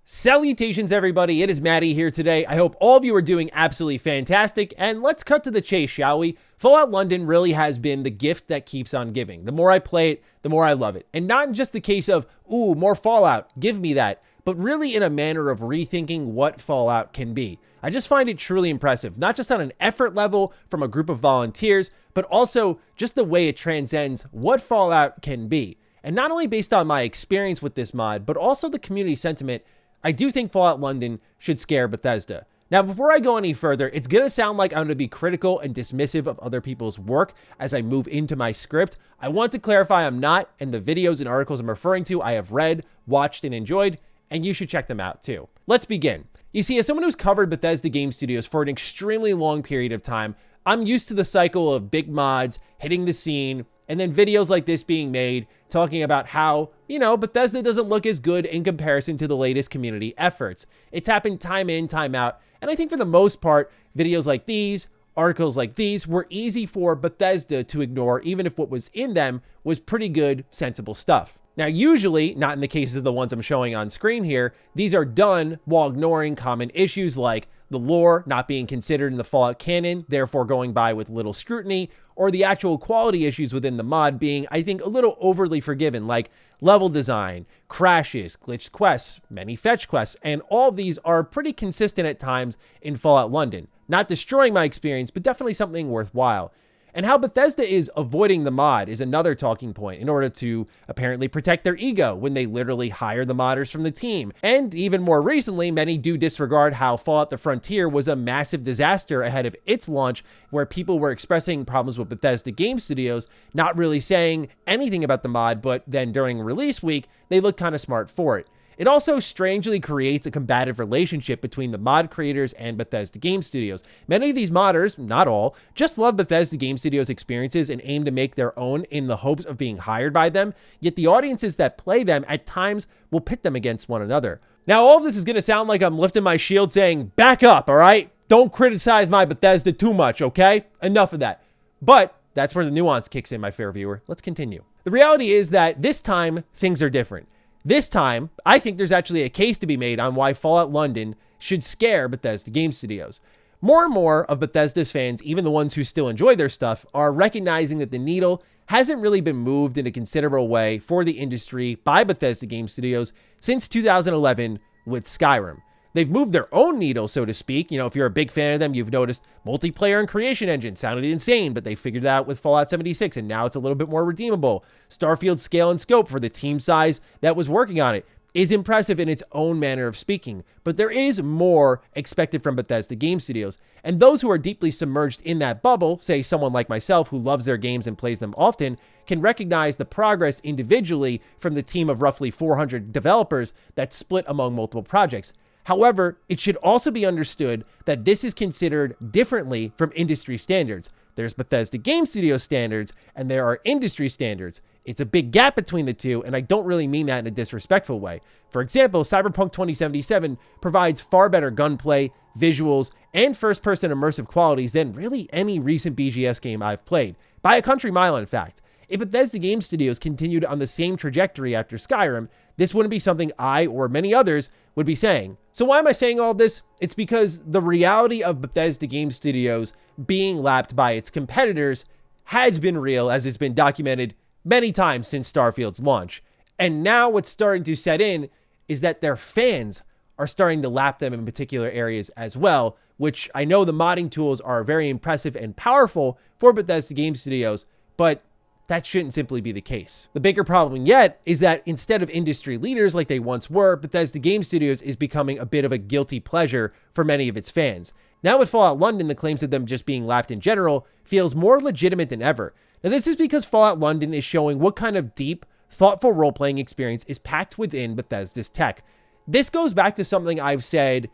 Salutations, everybody. It is Matty here today. I hope all of you are doing absolutely fantastic, and let's cut to the chase, shall we? Fallout London really has been the gift that keeps on giving. The more I play it, the more I love it. And not in just the case of, ooh, more Fallout, give me that, but really in a manner of rethinking what Fallout can be. I just find it truly impressive, not just on an effort level from a group of volunteers, but also just the way it transcends what Fallout can be. And not only based on my experience with this mod, but also the community sentiment. I do think Fallout London should scare Bethesda. Now, before I go any further, it's going to sound like I'm going to be critical and dismissive of other people's work as I move into my script. I want to clarify I'm not, and the videos and articles I'm referring to I have read, watched, and enjoyed, and you should check them out too. Let's begin. You see, as someone who's covered Bethesda game studios for an extremely long period of time, I'm used to the cycle of big mods hitting the scene, and then videos like this being made talking about how, Bethesda doesn't look as good in comparison to the latest community efforts. It's happened time in, time out. And I think for the most part, videos like these, articles like these were easy for Bethesda to ignore, even if what was in them was pretty good, sensible stuff. Now, usually, not in the cases of the ones I'm showing on screen here, these are done while ignoring common issues like the lore not being considered in the Fallout canon, therefore going by with little scrutiny, or the actual quality issues within the mod being, I think, a little overly forgiven, like level design, crashes, glitched quests, many fetch quests, and all of these are pretty consistent at times in Fallout London. Not destroying my experience, but definitely something worthwhile. And how Bethesda is avoiding the mod is another talking point in order to apparently protect their ego when they literally hire the modders from the team. And even more recently, many do disregard how Fallout the Frontier was a massive disaster ahead of its launch, where people were expressing problems with Bethesda game studios, not really saying anything about the mod, but then during release week, they looked kind of smart for it. It also strangely creates a combative relationship between the mod creators and Bethesda game studios. Many of these modders, not all, just love Bethesda game studios' experiences and aim to make their own in the hopes of being hired by them, yet the audiences that play them at times will pit them against one another. Now, all of this is going to sound like I'm lifting my shield saying, back up, all right? Don't criticize my Bethesda too much, okay? Enough of that. But that's where the nuance kicks in, my fair viewer. Let's continue. The reality is that this time, things are different. This time, I think there's actually a case to be made on why Fallout London should scare Bethesda game studios. More and more of Bethesda's fans, even the ones who still enjoy their stuff, are recognizing that the needle hasn't really been moved in a considerable way for the industry by Bethesda game studios since 2011 with Skyrim. They've moved their own needle, so to speak. If you're a big fan of them, you've noticed multiplayer and creation engine sounded insane, but they figured that out with Fallout 76, and now it's a little bit more redeemable. Starfield's scale and scope for the team size that was working on it is impressive in its own manner of speaking, but there is more expected from Bethesda game studios, and those who are deeply submerged in that bubble, say someone like myself who loves their games and plays them often, can recognize the progress individually from the team of roughly 400 developers that's split among multiple projects. However, it should also be understood that this is considered differently from industry standards. There's Bethesda game studio standards, and there are industry standards. It's a big gap between the two, and I don't really mean that in a disrespectful way. For example, Cyberpunk 2077 provides far better gunplay, visuals, and first-person immersive qualities than really any recent BGS game I've played. By a country mile, in fact. If Bethesda game studios continued on the same trajectory after Skyrim, this wouldn't be something I or many others would be saying. So why am I saying all this? It's because the reality of Bethesda game studios being lapped by its competitors has been real, as it's been documented many times since Starfield's launch. And now what's starting to set in is that their fans are starting to lap them in particular areas as well, which I know the modding tools are very impressive and powerful for Bethesda game studios, but that shouldn't simply be the case. The bigger problem yet is that instead of industry leaders like they once were, Bethesda game studios is becoming a bit of a guilty pleasure for many of its fans. Now with Fallout London, the claims of them just being lapped in general feels more legitimate than ever. Now this is because Fallout London is showing what kind of deep, thoughtful role-playing experience is packed within Bethesda's tech. This goes back to something I've said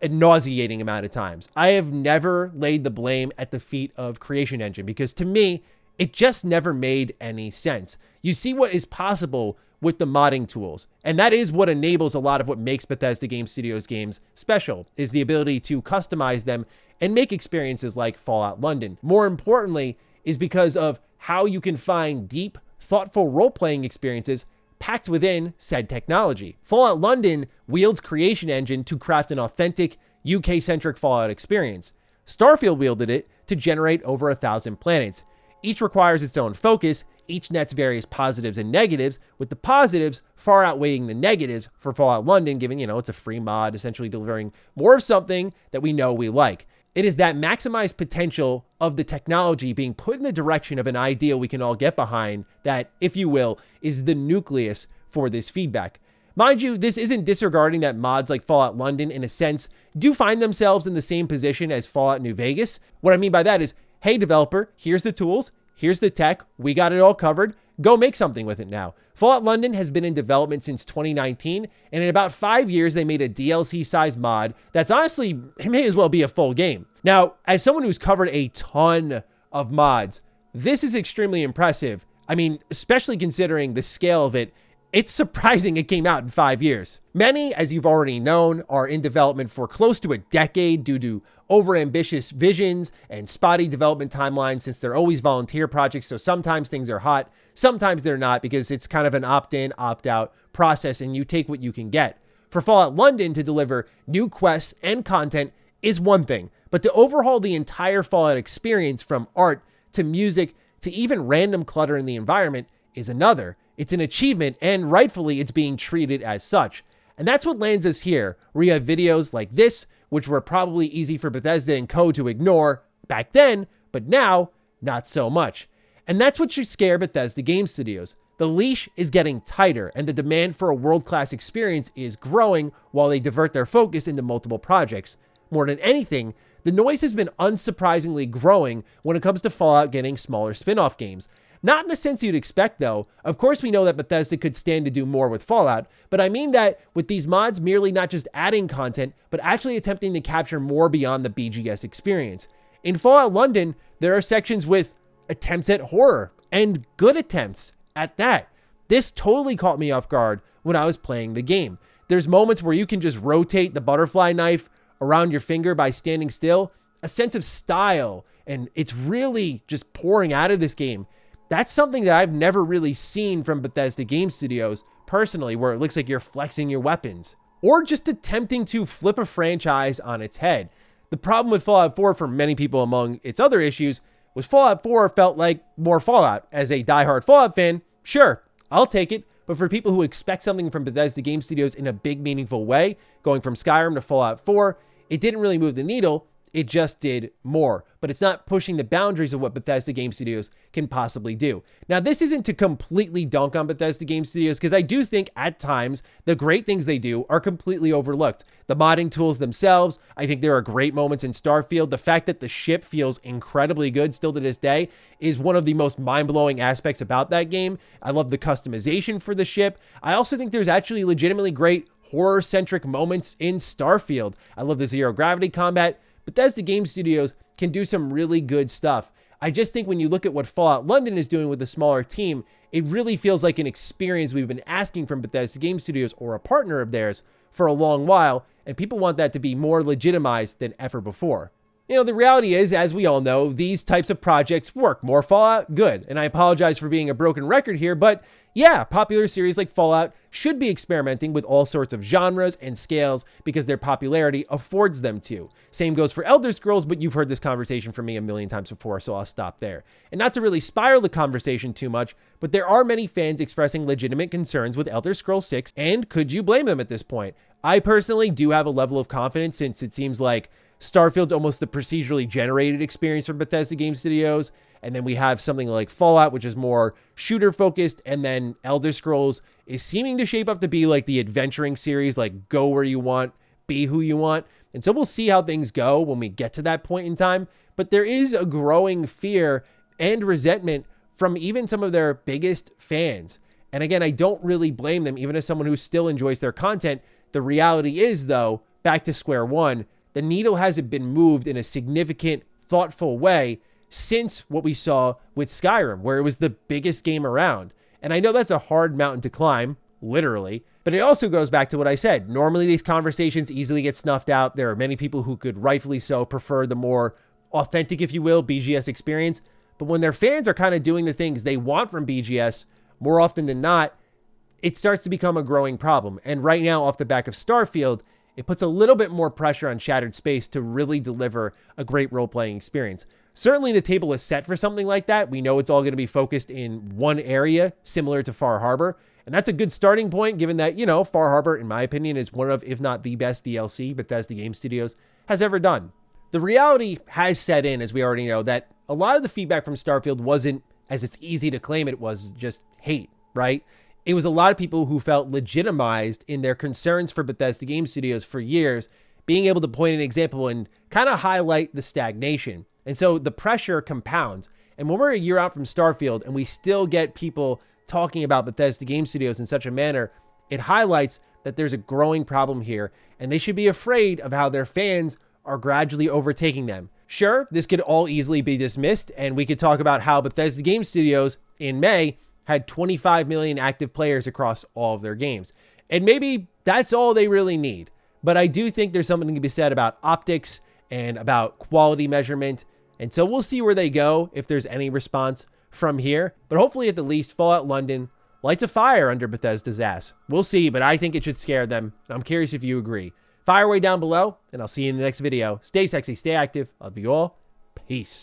a nauseating amount of times. I have never laid the blame at the feet of Creation Engine because to me, it just never made any sense. You see what is possible with the modding tools, and that is what enables a lot of what makes Bethesda Game Studios games special, is the ability to customize them and make experiences like Fallout London. More importantly, is because of how you can find deep, thoughtful role-playing experiences packed within said technology. Fallout London wields Creation Engine to craft an authentic UK-centric Fallout experience. Starfield wielded it to generate over 1,000 planets. Each requires its own focus, each nets various positives and negatives, with the positives far outweighing the negatives for Fallout London, given, it's a free mod, essentially delivering more of something that we know we like. It is that maximized potential of the technology being put in the direction of an idea we can all get behind that, if you will, is the nucleus for this feedback. Mind you, this isn't disregarding that mods like Fallout London, in a sense, do find themselves in the same position as Fallout New Vegas. What I mean by that is, hey developer, here's the tools, here's the tech, we got it all covered, go make something with it now. Fallout London has been in development since 2019, and in about 5 years, they made a DLC-sized mod that's honestly, it may as well be a full game. Now, as someone who's covered a ton of mods, this is extremely impressive. I mean, especially considering the scale of it, it's surprising it came out in 5 years. Many, as you've already known, are in development for close to a decade due to overambitious visions and spotty development timelines, since they're always volunteer projects. So sometimes things are hot, sometimes they're not, because it's kind of an opt-in, opt-out process and you take what you can get. For Fallout London to deliver new quests and content is one thing, but to overhaul the entire Fallout experience from art to music to even random clutter in the environment is another. It's an achievement, and rightfully it's being treated as such. And that's what lands us here, where you have videos like this, which were probably easy for Bethesda and co to ignore back then, but now, not so much. And that's what should scare Bethesda Game Studios. The leash is getting tighter, and the demand for a world-class experience is growing while they divert their focus into multiple projects. More than anything, the noise has been unsurprisingly growing when it comes to Fallout getting smaller spin-off games. Not in the sense you'd expect, though. Of course, we know that Bethesda could stand to do more with Fallout, but I mean that with these mods merely not just adding content, but actually attempting to capture more beyond the BGS experience. In Fallout London, there are sections with attempts at horror, and good attempts at that. This totally caught me off guard when I was playing the game. There's moments where you can just rotate the butterfly knife around your finger by standing still. A sense of style, and it's really just pouring out of this game. That's something that I've never really seen from Bethesda Game Studios personally, where it looks like you're flexing your weapons or just attempting to flip a franchise on its head. The problem with Fallout 4 for many people, among its other issues, was Fallout 4 felt like more Fallout. As a diehard Fallout fan, sure, I'll take it. But for people who expect something from Bethesda Game Studios in a big, meaningful way, going from Skyrim to Fallout 4, it didn't really move the needle. It just did more, but it's not pushing the boundaries of what Bethesda Game Studios can possibly do. Now, this isn't to completely dunk on Bethesda Game Studios, because I do think at times the great things they do are completely overlooked. The modding tools themselves, I think there are great moments in Starfield. The fact that the ship feels incredibly good still to this day is one of the most mind-blowing aspects about that game. I love the customization for the ship. I also think there's actually legitimately great horror-centric moments in Starfield. I love the zero-gravity combat. Bethesda Game Studios can do some really good stuff. I just think when you look at what Fallout London is doing with a smaller team, it really feels like an experience we've been asking from Bethesda Game Studios or a partner of theirs for a long while, and people want that to be more legitimized than ever before. The reality is, as we all know, these types of projects work. More Fallout, good. And I apologize for being a broken record here, but yeah, popular series like Fallout should be experimenting with all sorts of genres and scales because their popularity affords them to. Same goes for Elder Scrolls, but you've heard this conversation from me a million times before, so I'll stop there. And not to really spiral the conversation too much, but there are many fans expressing legitimate concerns with Elder Scrolls 6, and could you blame them at this point? I personally do have a level of confidence, since it seems like Starfield's almost the procedurally generated experience from Bethesda Game Studios. And then we have something like Fallout, which is more shooter focused. And then Elder Scrolls is seeming to shape up to be like the adventuring series, like go where you want, be who you want. And so we'll see how things go when we get to that point in time. But there is a growing fear and resentment from even some of their biggest fans. And again, I don't really blame them, even as someone who still enjoys their content. The reality is, though, back to square one, the needle hasn't been moved in a significant, thoughtful way since what we saw with Skyrim, where it was the biggest game around. And I know that's a hard mountain to climb, literally, but it also goes back to what I said. Normally, these conversations easily get snuffed out. There are many people who could rightfully so prefer the more authentic, if you will, BGS experience. But when their fans are kind of doing the things they want from BGS, more often than not, it starts to become a growing problem. And right now, off the back of Starfield, it puts a little bit more pressure on Shattered Space to really deliver a great role-playing experience. Certainly the table is set for something like that. We know it's all going to be focused in one area, similar to Far Harbor. And that's a good starting point, given that, you know, Far Harbor, in my opinion, is one of, if not the best DLC Bethesda Game Studios has ever done. The reality has set in, as we already know, that a lot of the feedback from Starfield wasn't, as it's easy to claim it was, just hate, right? It was a lot of people who felt legitimized in their concerns for Bethesda Game Studios for years, being able to point an example and kind of highlight the stagnation. And so the pressure compounds. And when we're a year out from Starfield and we still get people talking about Bethesda Game Studios in such a manner, it highlights that there's a growing problem here, and they should be afraid of how their fans are gradually overtaking them. Sure, this could all easily be dismissed, and we could talk about how Bethesda Game Studios in May had 25 million active players across all of their games. And maybe that's all they really need. But I do think there's something to be said about optics and about quality measurement. And so we'll see where they go, if there's any response from here. But hopefully, at the least, Fallout London lights a fire under Bethesda's ass. We'll see, but I think it should scare them. And I'm curious if you agree. Fire away down below, and I'll see you in the next video. Stay sexy, stay active. Love you all. Peace.